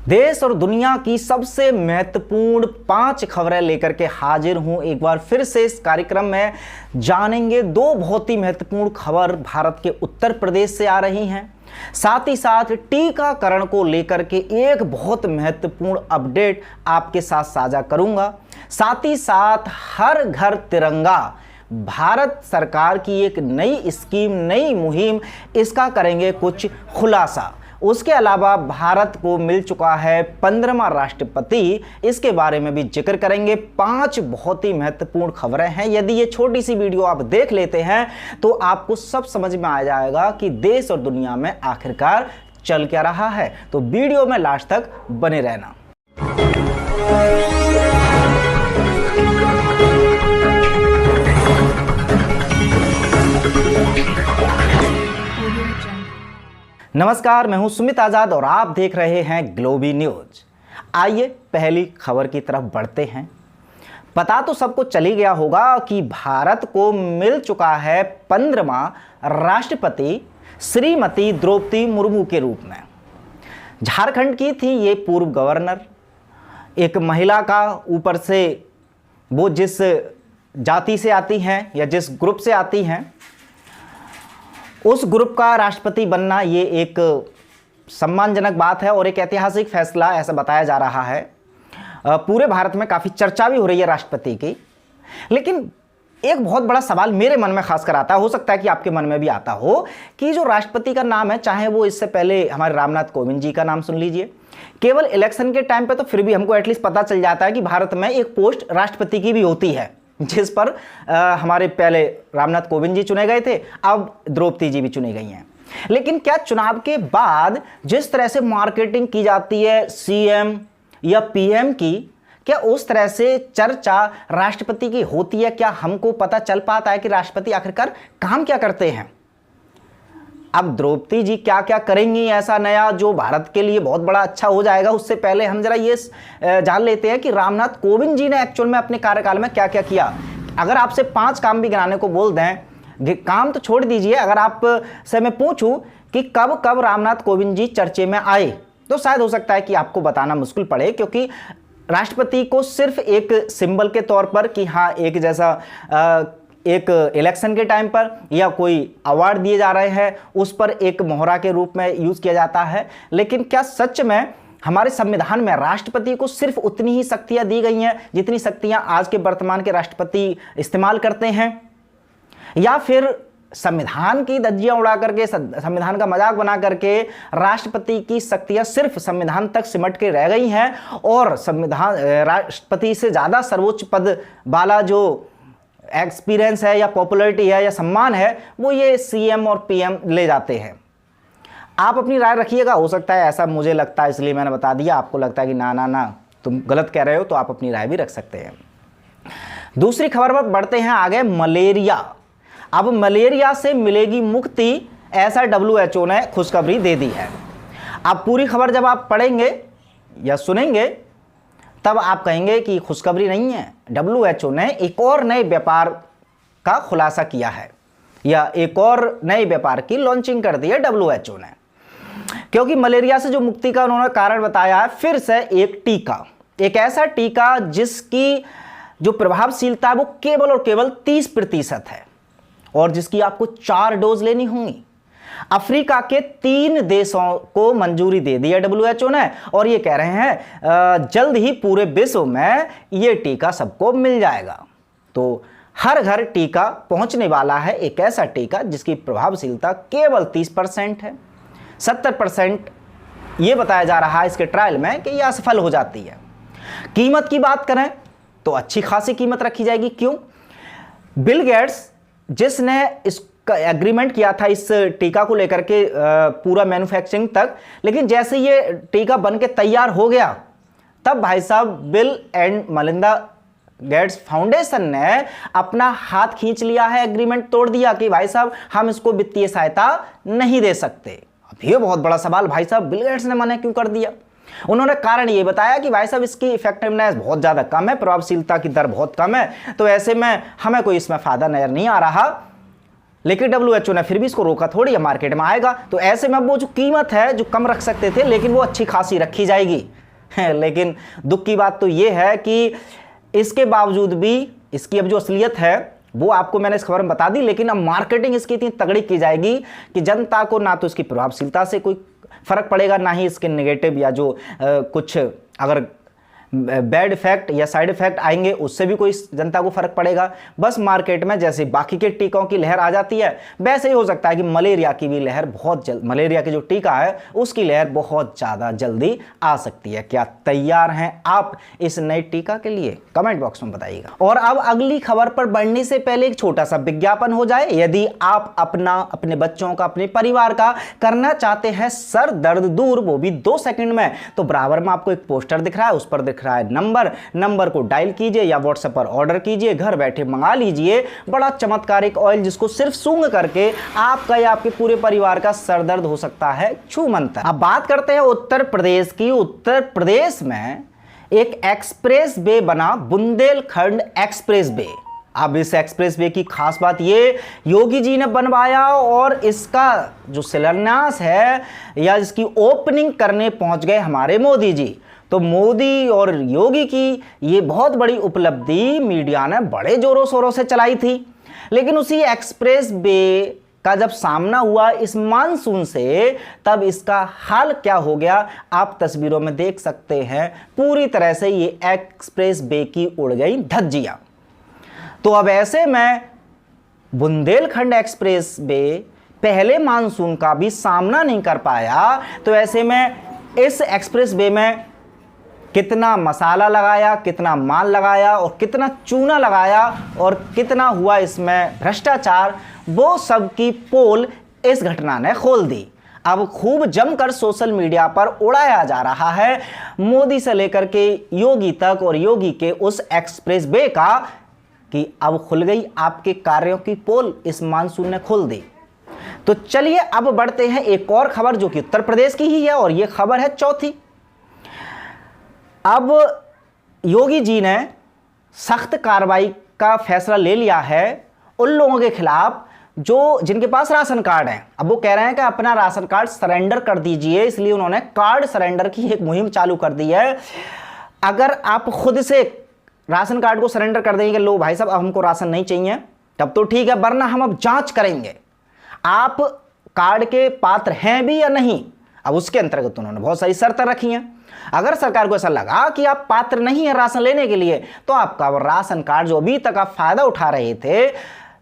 देश और दुनिया की सबसे महत्वपूर्ण 5 खबरें लेकर के हाजिर हूं। एक बार फिर से इस कार्यक्रम में जानेंगे 2 बहुत ही महत्वपूर्ण खबर भारत के उत्तर प्रदेश से आ रही हैं। साथ ही साथ टीकाकरण को लेकर के एक बहुत महत्वपूर्ण अपडेट आपके साथ साझा करूंगा। साथ ही साथ हर घर तिरंगा, भारत सरकार की एक नई स्कीम, नई मुहिम, इसका करेंगे कुछ खुलासा। उसके अलावा भारत को मिल चुका है 15वां राष्ट्रपति, इसके बारे में भी जिक्र करेंगे। 5 बहुत ही महत्वपूर्ण खबरें हैं। यदि ये छोटी सी वीडियो आप देख लेते हैं तो आपको सब समझ में आ जाएगा कि देश और दुनिया में आखिरकार चल क्या रहा है। तो वीडियो में लास्ट तक बने रहना। नमस्कार, मैं हूं सुमित आजाद और आप देख रहे हैं ग्लोबी न्यूज। आइए पहली खबर की तरफ बढ़ते हैं। पता तो सबको चली गया होगा कि भारत को मिल चुका है 15वां राष्ट्रपति श्रीमती द्रौपदी मुर्मू के रूप में। झारखंड की थी ये पूर्व गवर्नर, एक महिला का, ऊपर से वो जिस जाति से आती हैं या जिस ग्रुप से आती हैं, उस ग्रुप का राष्ट्रपति बनना ये एक सम्मानजनक बात है और एक ऐतिहासिक फैसला ऐसा बताया जा रहा है। पूरे भारत में काफ़ी चर्चा भी हो रही है राष्ट्रपति की। लेकिन एक बहुत बड़ा सवाल मेरे मन में खासकर आता है, हो सकता है कि आपके मन में भी आता हो, कि जो राष्ट्रपति का नाम है, चाहे वो इससे पहले हमारे रामनाथ कोविंद जी का नाम सुन लीजिए, केवल इलेक्शन के टाइम पे तो फिर भी हमको एटलीस्ट पता चल जाता है कि भारत में एक पोस्ट राष्ट्रपति की भी होती है, जिस पर हमारे पहले रामनाथ कोविंद जी चुने गए थे, अब द्रौपदी जी भी चुनी गई हैं। लेकिन क्या चुनाव के बाद जिस तरह से मार्केटिंग की जाती है सीएम या पीएम की, क्या उस तरह से चर्चा राष्ट्रपति की होती है? क्या हमको पता चल पाता है कि राष्ट्रपति आखिरकार काम क्या करते हैं? अब द्रौपदी जी क्या क्या करेंगी ऐसा नया जो भारत के लिए बहुत बड़ा अच्छा हो जाएगा? उससे पहले हम जरा ये जान लेते हैं कि रामनाथ कोविंद जी ने एक्चुअल में अपने कार्यकाल में क्या क्या किया। अगर आपसे 5 काम भी गिनाने को बोल दें, काम तो छोड़ दीजिए, अगर आप से मैं पूछूं कि कब कब रामनाथ कोविंद जी चर्चे में आए, तो शायद हो सकता है कि आपको बताना मुश्किल पड़े, क्योंकि राष्ट्रपति को सिर्फ एक सिंबल के तौर पर कि हाँ एक जैसा एक इलेक्शन के टाइम पर या कोई अवार्ड दिए जा रहे हैं उस पर एक मोहरा के रूप में यूज़ किया जाता है। लेकिन क्या सच में हमारे संविधान में राष्ट्रपति को सिर्फ उतनी ही शक्तियां दी गई हैं जितनी शक्तियां आज के वर्तमान के राष्ट्रपति इस्तेमाल करते हैं, या फिर संविधान की धज्जियां उड़ा करके, संविधान का मजाक बना करके राष्ट्रपति की शक्तियां सिर्फ संविधान तक सिमट के रह गई हैं और संविधान राष्ट्रपति से ज़्यादा सर्वोच्च पद वाला जो एक्सपीरियंस है या पॉपुलैरिटी है या सम्मान है वो ये सीएम और पीएम ले जाते हैं। आप अपनी राय रखिएगा, हो सकता है ऐसा मुझे लगता है इसलिए मैंने बता दिया, आपको लगता है कि ना ना ना तुम गलत कह रहे हो, तो आप अपनी राय भी रख सकते हैं। दूसरी खबर पर बढ़ते हैं आगे। मलेरिया, अब मलेरिया से मिलेगी मुक्ति, ऐसा WHO ने खुशखबरी दे दी है। अब पूरी खबर जब आप पढ़ेंगे या सुनेंगे तब आप कहेंगे कि खुशखबरी नहीं है। WHO ने एक और नए व्यापार का खुलासा किया है या एक और नए व्यापार की लॉन्चिंग कर दी है WHO ने, क्योंकि मलेरिया से जो मुक्ति का उन्होंने कारण बताया है, फिर से एक टीका, एक ऐसा टीका जिसकी जो प्रभावशीलता है वो केवल और केवल 30% है और जिसकी आपको 4 डोज लेनी होंगी। अफ्रीका के 3 देशों को मंजूरी दे दी है WHO ने और ये कह रहे हैं जल्द ही पूरे विश्व में ये टीका सबको मिल जाएगा। तो हर घर टीका पहुंचने वाला है, एक ऐसा टीका जिसकी प्रभावशीलता केवल 30% है। 70% ये बताया जा रहा है इसके ट्रायल में कि यह असफल हो जाती है। कीमत की बात करें तो अच्छी खासी कीमत रखी जाएगी। क्यों? बिल गेट्स जिसने इसका एग्रीमेंट किया था इस टीका को लेकर के पूरा मैन्युफैक्चरिंग तक, लेकिन जैसे ये टीका बन के तैयार हो गया तब भाई साहब bill and Melinda Gates foundation ने अपना हाथ खींच लिया है, एग्रीमेंट तोड़ दिया कि भाई साहब हम इसको वित्तीय सहायता नहीं दे सकते। अब ये बहुत बड़ा सवाल, भाई साहब बिल गेट्स ने मना क्यों कर दिया? उन्होंने कारण ये बताया कि भाई साहब इसकी इफेक्टिवनेस बहुत ज़्यादा कम है, प्रभावशीलता की दर बहुत कम है, तो ऐसे में हमें कोई इसमें फ़ायदा नज़र नहीं आ रहा। लेकिन WHO ने फिर भी इसको रोका थोड़ी है, मार्केट में आएगा। तो ऐसे में अब वो जो कीमत है जो कम रख सकते थे, लेकिन वो अच्छी खासी रखी जाएगी। लेकिन दुख की बात तो ये है कि इसके बावजूद भी इसकी अब जो असलियत है वो आपको मैंने इस खबर में बता दी, लेकिन अब मार्केटिंग इसकी इतनी तगड़ी की जाएगी कि जनता को ना तो इसकी प्रभावशीलता से कोई फर्क पड़ेगा, ना ही इसके नेगेटिव या जो कुछ अगर बैड इफेक्ट या साइड इफेक्ट आएंगे उससे भी कोई जनता को फर्क पड़ेगा। बस मार्केट में जैसे बाकी के टीकों की लहर आ जाती है, वैसे ही हो सकता है कि मलेरिया की भी लहर बहुत जल्द, मलेरिया की जो टीका है उसकी लहर बहुत ज़्यादा जल्दी आ सकती है। क्या तैयार हैं आप इस नए टीका के लिए? कमेंट बॉक्स में बताइएगा। और अब अगली खबर पर बढ़ने से पहले एक छोटा सा विज्ञापन हो जाए। यदि आप अपने बच्चों का, अपने परिवार का करना चाहते हैं सर दर्द दूर, वो भी 2 सेकंड में, तो बराबर में आपको एक पोस्टर दिख रहा है, उस पर दिख रहा है नंबर को डायल कीजिए या व्हाट्सएप पर ऑर्डर कीजिए, घर बैठे मंगा लीजिए बड़ा चमत्कारिक ऑयल जिसको सिर्फ सूंघ करके आपका या आपके पूरे परिवार का सर दर्द हो सकता है छूमंतर। अब बात करते हैं उत्तर प्रदेश की। उत्तर प्रदेश में एक एक्सप्रेस वे बना, बुंदेलखंड एक्सप्रेस वे। अब इस एक्सप्रेस वे की खास बात ये योगी जी ने बनवाया और इसका जो शिलान्यास है या इसकी ओपनिंग करने पहुंच गए हमारे मोदी जी। तो मोदी और योगी की ये बहुत बड़ी उपलब्धि मीडिया ने बड़े जोरों शोरों से चलाई थी, लेकिन उसी एक्सप्रेस वे का जब सामना हुआ इस मानसून से, तब इसका हाल क्या हो गया आप तस्वीरों में देख सकते हैं। पूरी तरह से ये एक्सप्रेस वे की उड़ गई धज्जियां। तो अब ऐसे में बुंदेलखंड एक्सप्रेस वे पहले मानसून का भी सामना नहीं कर पाया, तो ऐसे में इस एक्सप्रेस वे में कितना मसाला लगाया, कितना माल लगाया और कितना चूना लगाया और कितना हुआ इसमें भ्रष्टाचार, वो सब की पोल इस घटना ने खोल दी। अब खूब जमकर सोशल मीडिया पर उड़ाया जा रहा है मोदी से लेकर के योगी तक और योगी के उस एक्सप्रेस वे का कि अब खुल गई आपके कार्यों की पोल, इस मानसून ने खोल दी। तो चलिए अब बढ़ते हैं एक और खबर जो कि उत्तर प्रदेश की ही है, और यह खबर है चौथी। अब योगी जी ने सख्त कार्रवाई का फैसला ले लिया है उन लोगों के खिलाफ जिनके पास राशन कार्ड है। अब वो कह रहे हैं कि अपना राशन कार्ड सरेंडर कर दीजिए, इसलिए उन्होंने कार्ड सरेंडर की एक मुहिम चालू कर दी है। अगर आप खुद से राशन कार्ड को सरेंडर कर देंगे, लो भाई साहब अब हमको राशन नहीं चाहिए, तब तो ठीक है, वरना हम अब जांच करेंगे आप कार्ड के पात्र हैं भी या नहीं। अब उसके अंतर्गत उन्होंने बहुत सारी शर्तें रखी हैं। अगर सरकार को ऐसा लगा कि आप पात्र नहीं है राशन लेने के लिए, तो आपका राशन कार्ड जो अभी तक आप फायदा उठा रहे थे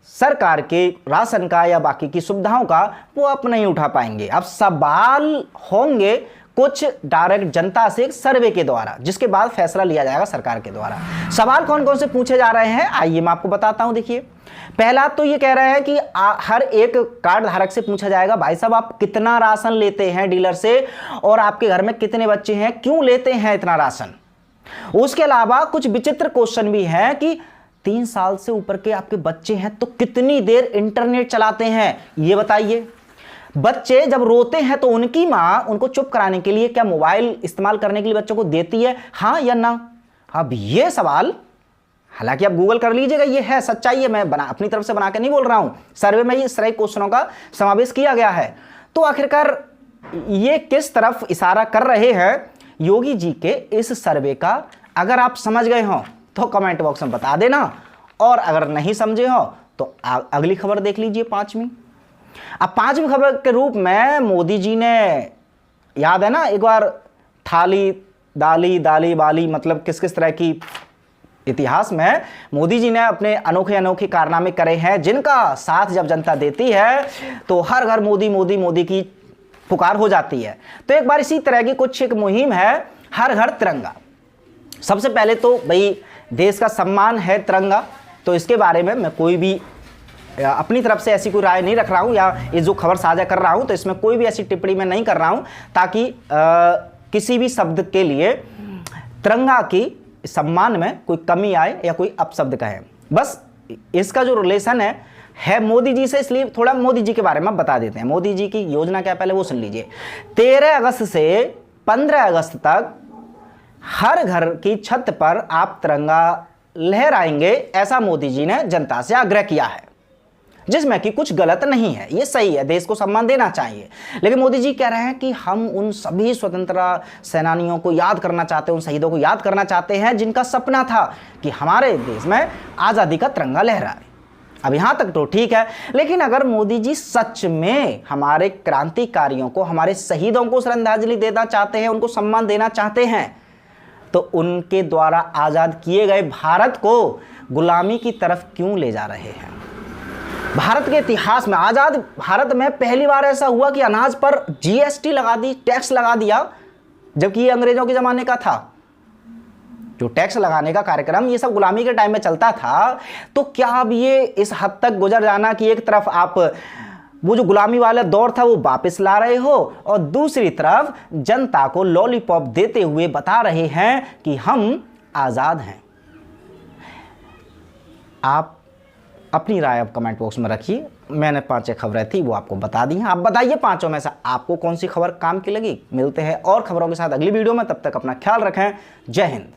सरकार के राशन का या बाकी की सुविधाओं का, वो आप नहीं उठा पाएंगे। अब सवाल होंगे कुछ डायरेक्ट जनता से सर्वे के द्वारा, जिसके बाद फैसला लिया जाएगा सरकार के द्वारा। सवाल कौन कौन से पूछे जा रहे हैं आइए मैं आपको बताता हूं। देखिए, पहला तो ये कह रहे हैं कि हर एक कार्ड धारक से पूछा जाएगा, भाई साहब आप कितना राशन लेते हैं डीलर से और आपके घर में कितने बच्चे हैं, क्यों लेते हैं इतना राशन। उसके अलावा कुछ विचित्र क्वेश्चन भी हैं कि 3 साल से ऊपर के आपके बच्चे हैं तो कितनी देर इंटरनेट चलाते हैं, ये बताइए। बच्चे जब रोते हैं तो उनकी मां उनको चुप कराने के लिए क्या मोबाइल इस्तेमाल करने के लिए बच्चों को देती है, हाँ या ना। अब ये सवाल, हालांकि आप गूगल कर लीजिएगा, ये है सच्चाई है, मैं अपनी तरफ से बना के नहीं बोल रहा हूं, सर्वे में इस तरह के क्वेश्चनों का समावेश किया गया है। तो आखिरकार ये किस तरफ इशारा कर रहे हैं योगी जी के इस सर्वे का, अगर आप समझ गए हो तो कमेंट बॉक्स में बता देना, और अगर नहीं समझे हो तो अगली खबर देख लीजिए, 5वीं। अब 5वीं खबर के रूप में मोदी जी ने, याद है ना एक बार थाली दाली दाली बाली, मतलब किस किस तरह की इतिहास में मोदी जी ने अपने अनोखे अनोखे कारनामे करे हैं, जिनका साथ जब जनता देती है तो हर घर मोदी मोदी मोदी की पुकार हो जाती है। तो एक बार इसी तरह की कुछ एक मुहिम है, हर घर तिरंगा। सबसे पहले तो भाई देश का सम्मान है तिरंगा, तो इसके बारे में मैं कोई भी अपनी तरफ से ऐसी कोई राय नहीं रख रहा हूं, या ये जो खबर साझा कर रहा हूं तो इसमें कोई भी ऐसी टिप्पणी मैं नहीं कर रहा हूं ताकि किसी भी शब्द के लिए तिरंगा की सम्मान में कोई कमी आए या कोई अपशब्द कहे। बस इसका जो रिलेशन है मोदी जी से, इसलिए थोड़ा मोदी जी के बारे में बता देते हैं। मोदी जी की योजना क्या पहले वो सुन लीजिए। 13 अगस्त से 15 अगस्त तक हर घर की छत पर आप तिरंगा लहराएंगे, ऐसा मोदी जी ने जनता से आग्रह किया है। जिसमें कि कुछ गलत नहीं है, ये सही है, देश को सम्मान देना चाहिए। लेकिन मोदी जी कह रहे हैं कि हम उन सभी स्वतंत्रता सेनानियों को याद करना चाहते हैं, उन शहीदों को याद करना चाहते हैं जिनका सपना था कि हमारे देश में आज़ादी का तिरंगा लहराए। अब यहाँ तक तो ठीक है, लेकिन अगर मोदी जी सच में हमारे क्रांतिकारियों को, हमारे शहीदों को श्रद्धांजलि देना चाहते हैं, उनको सम्मान देना चाहते हैं, तो उनके द्वारा आज़ाद किए गए भारत को गुलामी की तरफ क्यों ले जा रहे हैं? भारत के इतिहास में, आज़ाद भारत में पहली बार ऐसा हुआ कि अनाज पर जीएसटी लगा दी, टैक्स लगा दिया, जबकि ये अंग्रेजों के ज़माने का था। जो टैक्स लगाने का कार्यक्रम ये सब गुलामी के टाइम में चलता था। तो क्या अब ये इस हद तक गुजर जाना कि एक तरफ आप वो जो गुलामी वाला दौर था वो वापस ला रहे हो और दूसरी तरफ जनता को लॉलीपॉप देते हुए बता रहे हैं कि हम आज़ाद हैं? आप अपनी राय अब कमेंट बॉक्स में रखिए। मैंने 5 खबरें थी वो आपको बता दी हैं। आप बताइए 5 में से आपको कौन सी खबर काम की लगी। मिलते हैं और खबरों के साथ अगली वीडियो में, तब तक अपना ख्याल रखें। जय हिंद।